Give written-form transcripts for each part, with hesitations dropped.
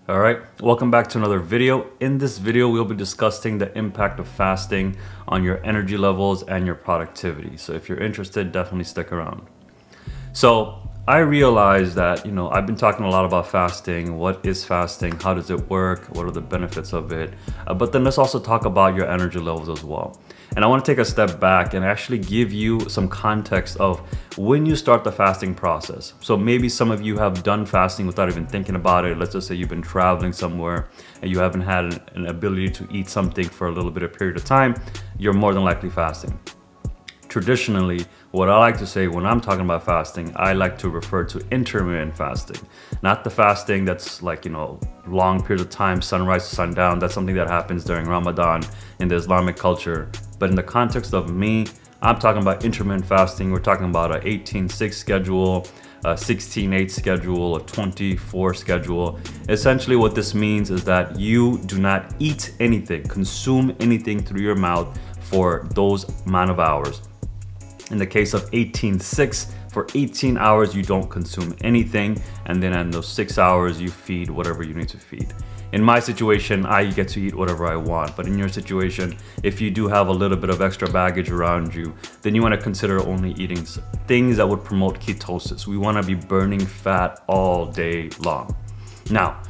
All right, welcome back to another video. In this video, we'll be discussing the impact of fasting on your energy levels and your productivity. So if you're interested, definitely stick around. So I realized that, I've been talking a lot about fasting. What is fasting? How does it work? What are the benefits of it? But then let's also talk about your energy levels as well. And I want to take a step back and actually give you some context of when you start the fasting process. So maybe some of you have done fasting without even thinking about it. Let's just say you've been traveling somewhere and you haven't had an ability to eat something for a little bit of period of time. You're more than likely fasting. Traditionally, what I like to say when I'm talking about fasting, I like to refer to intermittent fasting, not the fasting that's like, long periods of time, sunrise to sundown. That's something that happens during Ramadan in the Islamic culture. But in the context of me, I'm talking about intermittent fasting. We're talking about a 18-6 schedule, a 16-8 schedule, a 24 schedule. Essentially what this means is that you do not eat anything, consume anything through your mouth for those amount of hours. In the case of 18-6, for 18 hours, you don't consume anything. And then in those 6 hours, you feed whatever you need to feed. In my situation, I get to eat whatever I want. But in your situation, if you do have a little bit of extra baggage around you, then you want to consider only eating things that would promote ketosis. We want to be burning fat all day long. Now,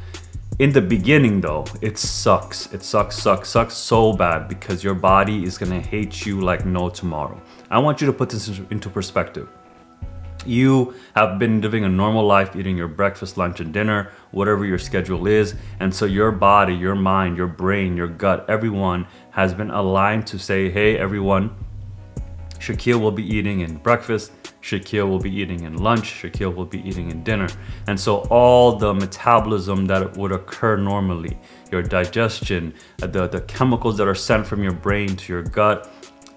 in the beginning though, it sucks. It sucks so bad because your body is gonna hate you like no tomorrow. I want you to put this into perspective. You have been living a normal life, eating your breakfast, lunch, and dinner, whatever your schedule is. And so your body, your mind, your brain, your gut, everyone has been aligned to say, hey, everyone, Shaquille will be eating in breakfast, Shaquille will be eating in lunch, Shaquille will be eating in dinner. And so all the metabolism that would occur normally, your digestion, the chemicals that are sent from your brain to your gut,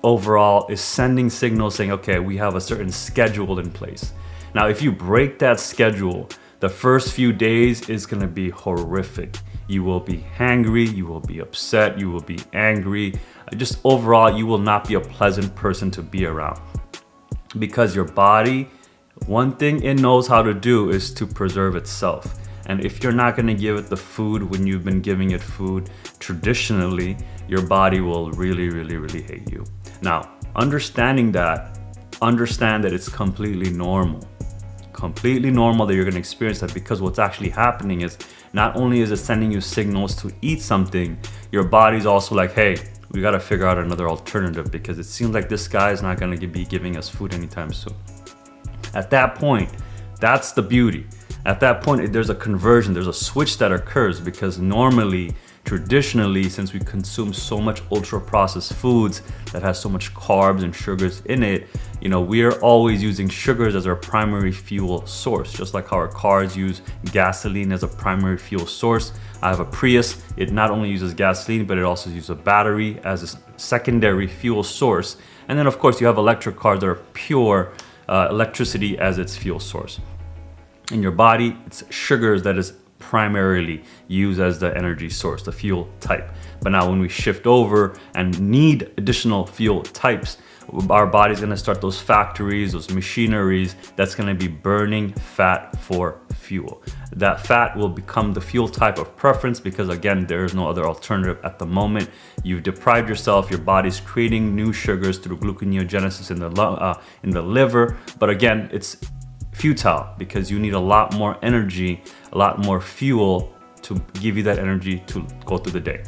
overall is sending signals saying, okay, we have a certain schedule in place. Now, if you break that schedule, the first few days is gonna be horrific. You will be hangry, you will be upset, you will be angry. Just overall, you will not be a pleasant person to be around. Because your body, one thing it knows how to do is to preserve itself. And if you're not gonna give it the food when you've been giving it food traditionally, your body will really hate you. Now, understand that it's completely normal. Completely normal that you're gonna experience that, because what's actually happening is not only is it sending you signals to eat something, your body's also like, hey, we gotta figure out another alternative because it seems like this guy is not gonna be giving us food anytime soon. At that point, that's the beauty. At that point, there's a conversion, there's a switch that occurs, because normally, traditionally, since we consume so much ultra processed foods that has so much carbs and sugars in it, we are always using sugars as our primary fuel source, just like how our cars use gasoline as a primary fuel source. I have a Prius. It not only uses gasoline, but it also uses a battery as a secondary fuel source. And then of course you have electric cars that are pure electricity as its fuel source. In your body, it's sugars that is primarily used as the energy source, the fuel type. But now when we shift over and need additional fuel types, our body's gonna start those factories, those machineries that's gonna be burning fat for fuel. That fat will become the fuel type of preference because, again, there is no other alternative at the moment. You've deprived yourself, your body's creating new sugars through gluconeogenesis in the liver. But again, it's futile because you need a lot more energy, a lot more fuel to give you that energy to go through the day.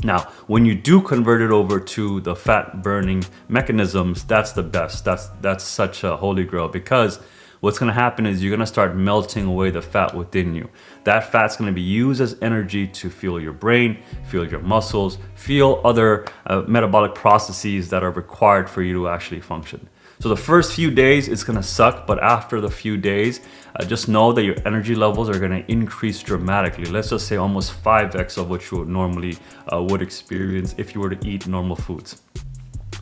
Now, when you do convert it over to the fat burning mechanisms, that's the best. That's such a holy grail, because what's gonna happen is you're gonna start melting away the fat within you. That fat's gonna be used as energy to fuel your brain, fuel your muscles, fuel other metabolic processes that are required for you to actually function. So the first few days, it's gonna suck, but after the few days, just know that your energy levels are gonna increase dramatically. Let's just say almost 5x of what you would normally would experience if you were to eat normal foods.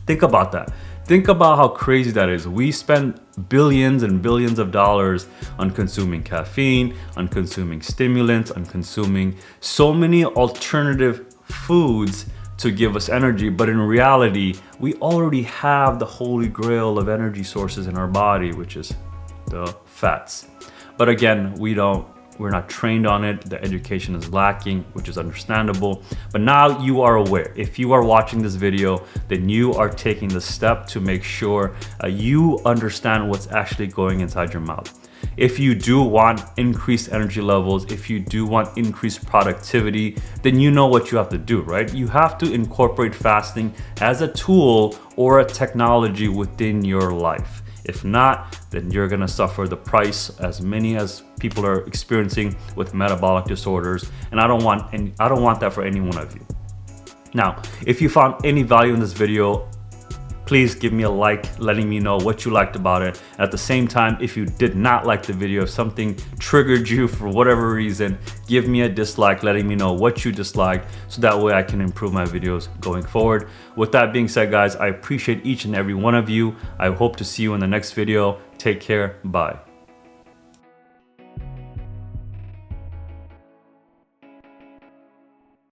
Think about that. Think about how crazy that is. We spend billions and billions of dollars on consuming caffeine, on consuming stimulants, on consuming so many alternative foods to give us energy, but in reality, we already have the holy grail of energy sources in our body, which is the fats. But again, we don't we're not trained on it, the education is lacking, which is understandable. But now you are aware. If you are watching this video, then you are taking the step to make sure you understand what's actually going inside your mouth. If you do want increased energy levels, if you do want increased productivity, then you know what you have to do, right? You have to incorporate fasting as a tool or a technology within your life. If not, then you're gonna suffer the price as many as people are experiencing with metabolic disorders. And I don't want that for any one of you. Now, if you found any value in this video, please give me a like, letting me know what you liked about it. At the same time, if you did not like the video, if something triggered you for whatever reason, give me a dislike, letting me know what you disliked, so that way I can improve my videos going forward. With that being said, guys, I appreciate each and every one of you. I hope to see you in the next video. Take care. Bye.